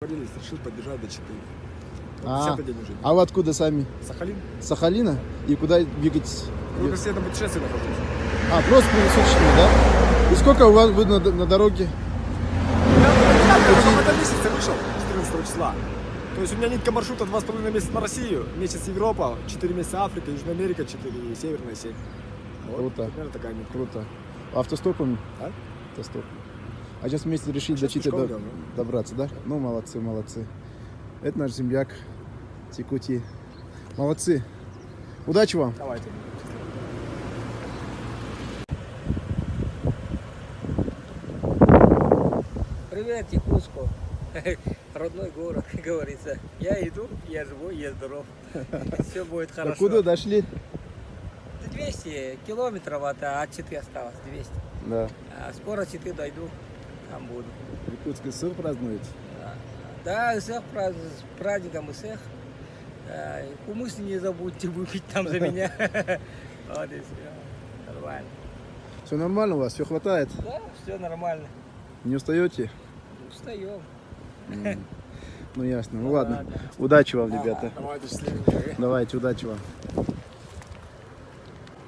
Решил поддержать до 4. А, 10-й день уже. а вы откуда сами? Сахалин. С Сахалина? И куда двигаетесь? Я на путешествии нахожусь. А, просто круглосуточно, да? И сколько у вас вы на дороге? Я в этом месяце вышел, 14 числа. То есть у меня нитка маршрута 2,5 месяца на Россию, месяц Европа, 4 месяца Африка, Южная Америка, 4 Северная 7. Вот, Круто. примерно такая нитка. Круто. Автостопом? А? Автостопом. А сейчас вместе решили Сейчас до Читы пешком идем, да? добраться, да? Ну, молодцы, молодцы. Это наш земляк с Якутии. Молодцы. Удачи вам. Давайте. Привет, Якутску. Родной город, как говорится. Я иду, я живой, я здоров. Все будет хорошо. Откуда дошли? 200 километров от Читы осталось, 200. Да. А скоро Читы дойду, там буду. Якутский СССР празднуете? Да, Исех, с праздником Исех. Кумыс не забудьте выпить там за меня. Вот и все. Нормально. Все нормально у вас? Все хватает? Да, все нормально. Не устаете? Устаем. Ну ясно. Ну ладно. Удачи вам, ребята. Давайте, счастливенько. Давайте, удачи вам.